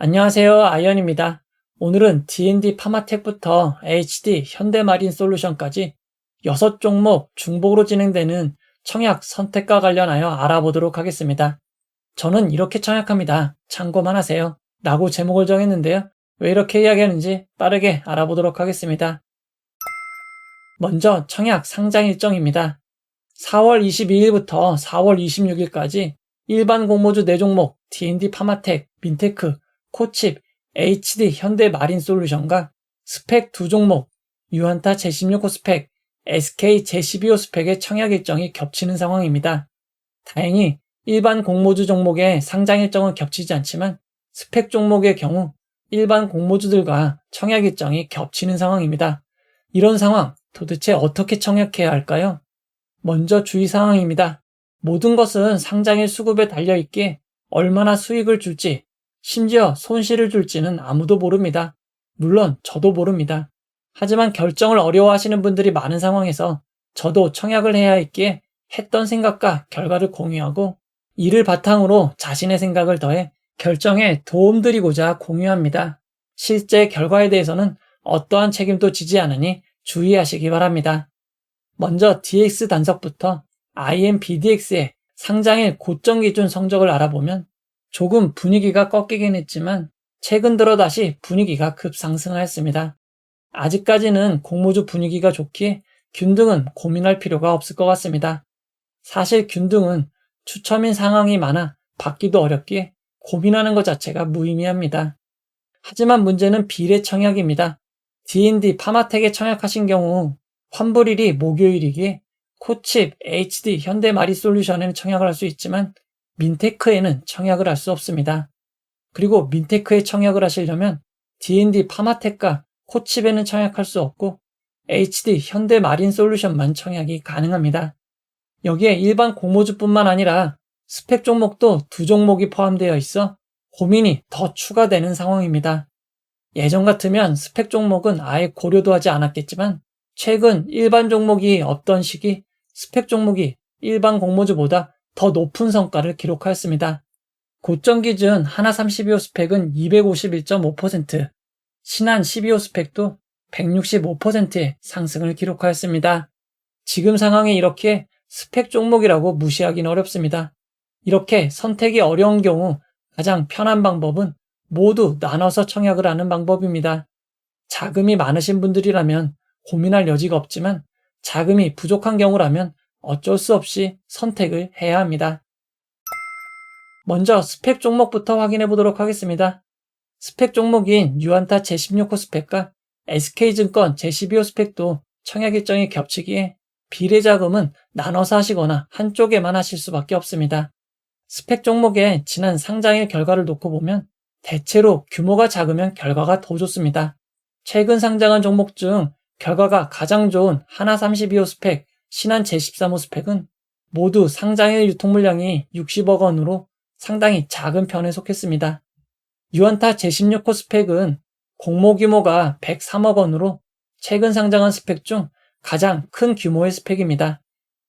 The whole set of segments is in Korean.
안녕하세요. 아이언입니다. 오늘은 D&D 파마텍부터 HD 현대마린솔루션까지 6종목 중복으로 진행되는 청약 선택과 관련하여 알아보도록 하겠습니다. 저는 이렇게 청약합니다. 참고만 하세요. 라고 제목을 정했는데요. 왜 이렇게 이야기하는지 빠르게 알아보도록 하겠습니다. 먼저 청약 상장 일정입니다. 4월 22일부터 4월 26일까지 일반 공모주 4종목 D&D 파마텍, 민테크, 코칩, HD 현대마린솔루션과 스펙 2종목 유한타 제16호 스펙, SK 제12호 스펙의 청약 일정이 겹치는 상황입니다. 다행히 일반 공모주 종목의 상장 일정은 겹치지 않지만 스펙 종목의 경우 일반 공모주들과 청약 일정이 겹치는 상황입니다. 이런 상황 도대체 어떻게 청약해야 할까요? 먼저 주의사항입니다. 모든 것은 상장일 수급에 달려있기에 얼마나 수익을 줄지, 심지어 손실을 줄지는 아무도 모릅니다. 물론 저도 모릅니다. 하지만 결정을 어려워하시는 분들이 많은 상황에서 저도 청약을 해야 했기에 했던 생각과 결과를 공유하고 이를 바탕으로 자신의 생각을 더해 결정에 도움드리고자 공유합니다. 실제 결과에 대해서는 어떠한 책임도 지지 않으니 주의하시기 바랍니다. 먼저 DX 단석부터 IMBDX의 상장일 고점 기준 성적을 알아보면 조금 분위기가 꺾이긴 했지만 최근 들어 다시 분위기가 급상승하였습니다. 아직까지는 공모주 분위기가 좋기에 균등은 고민할 필요가 없을 것 같습니다. 사실 균등은 추첨인 상황이 많아 받기도 어렵기에 고민하는 것 자체가 무의미합니다. 하지만 문제는 비례 청약입니다. D&D 파마텍에 청약하신 경우 환불일이 목요일이기에 코칩, HD 현대마린솔루션에는 청약을 할 수 있지만 민테크에는 청약을 할 수 없습니다. 그리고 민테크에 청약을 하시려면 D&D 파마텍과 코칩에는 청약할 수 없고 HD 현대마린솔루션만 청약이 가능합니다. 여기에 일반 공모주뿐만 아니라 스펙 종목도 2종목이 포함되어 있어 고민이 더 추가되는 상황입니다. 예전 같으면 스펙 종목은 아예 고려도 하지 않았겠지만 최근 일반 종목이 없던 시기 스펙 종목이 일반 공모주보다 더 높은 성과를 기록하였습니다. 고점 기준 하나 32호 스펙은 251.5%, 신한 12호 스펙도 165%의 상승을 기록하였습니다. 지금 상황에 이렇게 스펙 종목이라고 무시하기는 어렵습니다. 이렇게 선택이 어려운 경우 가장 편한 방법은 모두 나눠서 청약을 하는 방법입니다. 자금이 많으신 분들이라면 고민할 여지가 없지만 자금이 부족한 경우라면 어쩔 수 없이 선택을 해야 합니다. 먼저 스펙 종목부터 확인해 보도록 하겠습니다. 스펙 종목인 유한타 제16호 스펙과 SK증권 제12호 스펙도 청약 일정이 겹치기에 비례 자금은 나눠서 하시거나 한쪽에만 하실 수밖에 없습니다. 스펙 종목의 지난 상장일 결과를 놓고 보면 대체로 규모가 작으면 결과가 더 좋습니다. 최근 상장한 종목 중 결과가 가장 좋은 하나 32호 스펙, 신한 제13호 스펙은 모두 상장일 유통물량이 60억 원으로 상당히 작은 편에 속했습니다. 유한타 제16호 스펙은 공모 규모가 103억 원으로 최근 상장한 스펙 중 가장 큰 규모의 스펙입니다.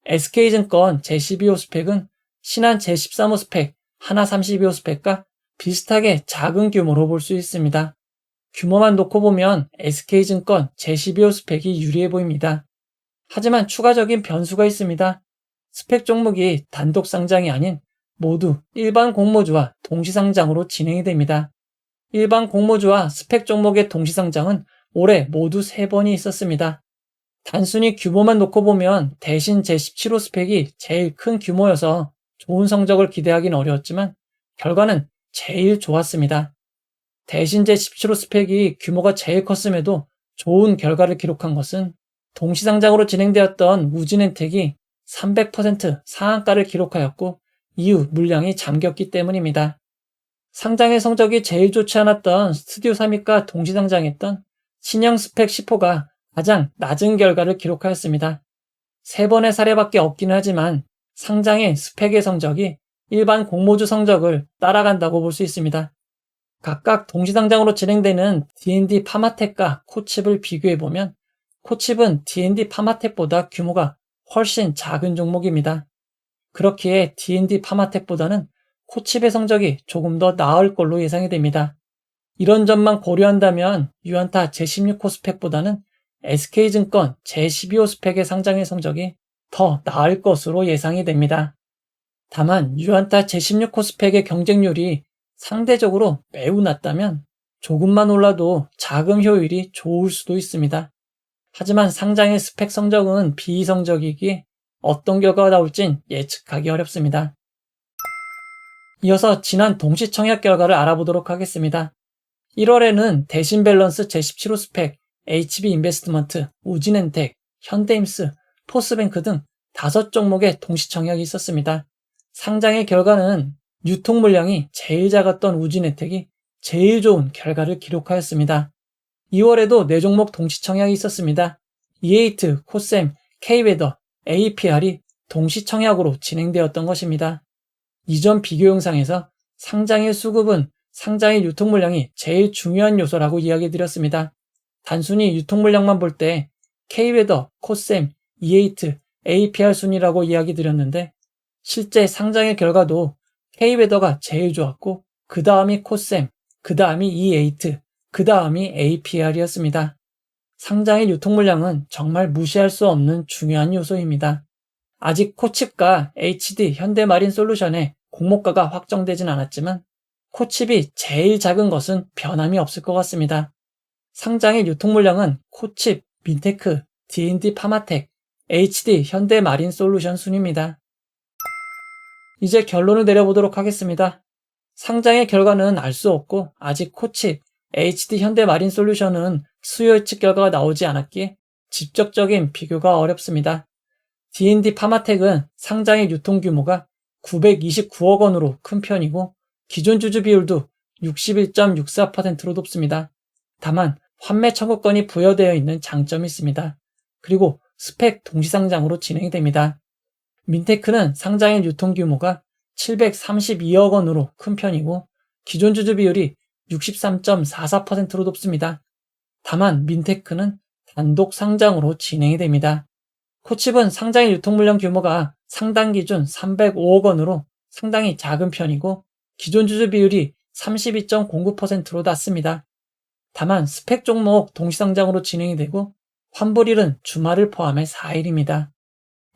SK증권 제12호 스펙은 신한 제13호 스펙, 하나 32호 스펙과 비슷하게 작은 규모로 볼 수 있습니다. 규모만 놓고 보면 SK증권 제12호 스펙이 유리해 보입니다. 하지만 추가적인 변수가 있습니다. 스펙 종목이 단독 상장이 아닌 모두 일반 공모주와 동시상장으로 진행이 됩니다. 일반 공모주와 스펙 종목의 동시상장은 올해 모두 3번이 있었습니다. 단순히 규모만 놓고 보면 대신 제17호 스펙이 제일 큰 규모여서 좋은 성적을 기대하기는 어려웠지만 결과는 제일 좋았습니다. 대신 제17호 스펙이 규모가 제일 컸음에도 좋은 결과를 기록한 것은 동시상장으로 진행되었던 우진엔텍이 300% 상한가를 기록하였고 이후 물량이 잠겼기 때문입니다. 상장의 성적이 제일 좋지 않았던 스튜디오 3위과 동시상장했던 신형 스펙 10호가 가장 낮은 결과를 기록하였습니다. 3번의 사례밖에 없기는 하지만 상장의 스펙의 성적이 일반 공모주 성적을 따라간다고 볼 수 있습니다. 각각 동시상장으로 진행되는 D&D 파마텍과 코칩을 비교해보면 코칩은 D&D 파마텍보다 규모가 훨씬 작은 종목입니다. 그렇기에 D&D 파마텍보다는 코칩의 성적이 조금 더 나을 걸로 예상이 됩니다. 이런 점만 고려한다면 유안타 제16 호스펙보다는 SK증권 제12호 스펙의 상장일 성적이 더 나을 것으로 예상이 됩니다. 다만 유안타 제16호 스펙의 경쟁률이 상대적으로 매우 낮다면 조금만 올라도 자금 효율이 좋을 수도 있습니다. 하지만 상장의 스펙 성적은 비이성적이기에 어떤 결과가 나올진 예측하기 어렵습니다. 이어서 지난 동시 청약 결과를 알아보도록 하겠습니다. 1월에는 대신밸런스 제17호 스펙, HB인베스트먼트, 우진엔텍, 현대임스, 포스뱅크 등 5종목의 동시 청약이 있었습니다. 상장의 결과는 유통 물량이 제일 작았던 우진엔텍이 제일 좋은 결과를 기록하였습니다. 2월에도 4종목 동시 청약이 있었습니다. 이에이트, 코셈, K웨더, APR이 동시 청약으로 진행되었던 것입니다. 이전 비교 영상에서 상장일 수급은 상장일 유통 물량이 제일 중요한 요소라고 이야기드렸습니다. 단순히 유통 물량만 볼 때 K웨더, 코셈, 이에이트, APR 순이라고 이야기드렸는데 실제 상장일 결과도 K웨더가 제일 좋았고 그 다음이 코셈, 그 다음이 이에이트, 그 다음이 APR이었습니다. 상장일 유통 물량은 정말 무시할 수 없는 중요한 요소입니다. 아직 코칩과 HD 현대마린솔루션의 공모가가 확정되진 않았지만 코칩이 제일 작은 것은 변함이 없을 것 같습니다. 상장일 유통 물량은 코칩, 민테크, D&D 파마텍, HD 현대마린솔루션 순입니다. 이제 결론을 내려보도록 하겠습니다. 상장의 결과는 알 수 없고 아직 코칩, HD 현대마린솔루션은 수요 예측 결과가 나오지 않았기에 직접적인 비교가 어렵습니다. D&D 파마텍은 상장의 유통 규모가 929억 원으로 큰 편이고 기존 주주 비율도 61.64%로 높습니다. 다만 환매 청구권이 부여되어 있는 장점이 있습니다. 그리고 스펙 동시상장으로 진행이 됩니다. 민테크는 상장일 유통 규모가 732억 원으로 큰 편이고 기존 주주 비율이 63.44%로 높습니다. 다만 민테크는 단독 상장으로 진행이 됩니다. 코칩은 상장일 유통 물량 규모가 상당 기준 305억 원으로 상당히 작은 편이고 기존 주주 비율이 32.09%로 낮습니다. 다만 스펙 종목 동시상장으로 진행이 되고 환불일은 주말을 포함해 4일입니다.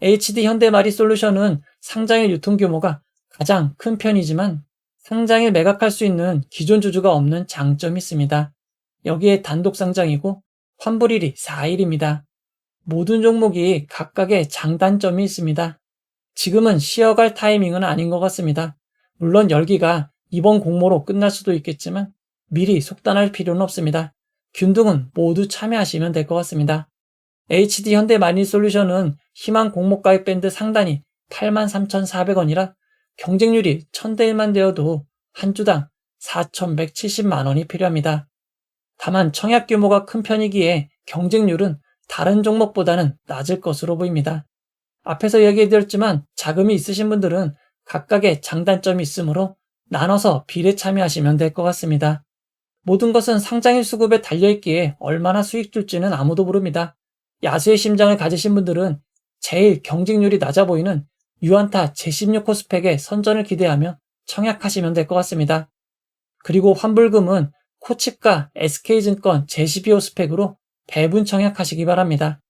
HD 현대마린솔루션은 상장일 유통 규모가 가장 큰 편이지만 상장일 매각할 수 있는 기존 주주가 없는 장점이 있습니다. 여기에 단독 상장이고 환불일이 4일입니다. 모든 종목이 각각의 장단점이 있습니다. 지금은 쉬어갈 타이밍은 아닌 것 같습니다. 물론 열기가 이번 공모로 끝날 수도 있겠지만 미리 속단할 필요는 없습니다. 균등은 모두 참여하시면 될 것 같습니다. HD 현대마린솔루션은 희망 공모가액 밴드 상단이 83,400원이라 경쟁률이 1000대1만 되어도 한 주당 4,170만 원이 필요합니다. 다만 청약 규모가 큰 편이기에 경쟁률은 다른 종목보다는 낮을 것으로 보입니다. 앞에서 이야기해드렸지만 자금이 있으신 분들은 각각의 장단점이 있으므로 나눠서 비례 참여하시면 될 것 같습니다. 모든 것은 상장일 수급에 달려있기에 얼마나 수익 줄지는 아무도 모릅니다. 야수의 심장을 가지신 분들은 제일 경쟁률이 낮아 보이는 유안타 제16호 스펙의 선전을 기대하며 청약하시면 될 것 같습니다. 그리고 환불금은 코칩과 SK증권 제12호 스펙으로 배분 청약하시기 바랍니다.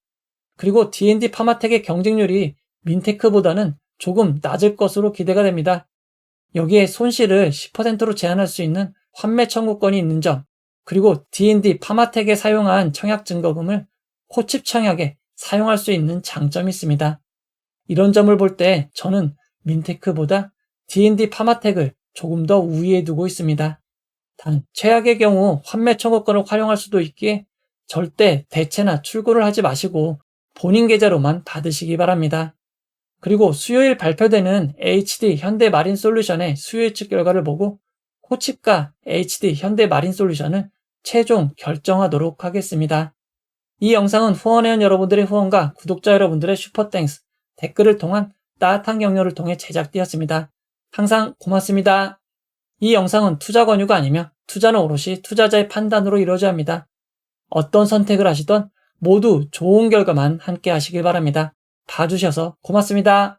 그리고 D&D 파마텍의 경쟁률이 민테크보다는 조금 낮을 것으로 기대가 됩니다. 여기에 손실을 10%로 제한할 수 있는 환매 청구권이 있는 점, 그리고 D&D 파마텍에 사용한 청약 증거금을 코칩 청약에 사용할 수 있는 장점이 있습니다. 이런 점을 볼 때 저는 민테크보다 D&D 파마텍을 조금 더 우위에 두고 있습니다. 단 최악의 경우 환매 청구권을 활용할 수도 있기에 절대 대체나 출고를 하지 마시고 본인 계좌로만 받으시기 바랍니다. 그리고 수요일 발표되는 HD 현대마린솔루션의 수요 예측 결과를 보고 코칩과 HD 현대마린솔루션을 최종 결정하도록 하겠습니다. 이 영상은 후원회원 여러분들의 후원과 구독자 여러분들의 슈퍼땡스, 댓글을 통한 따뜻한 격려를 통해 제작되었습니다. 항상 고맙습니다. 이 영상은 투자 권유가 아니며 투자는 오롯이 투자자의 판단으로 이루어져야 합니다. 어떤 선택을 하시던 모두 좋은 결과만 함께 하시길 바랍니다. 봐주셔서 고맙습니다.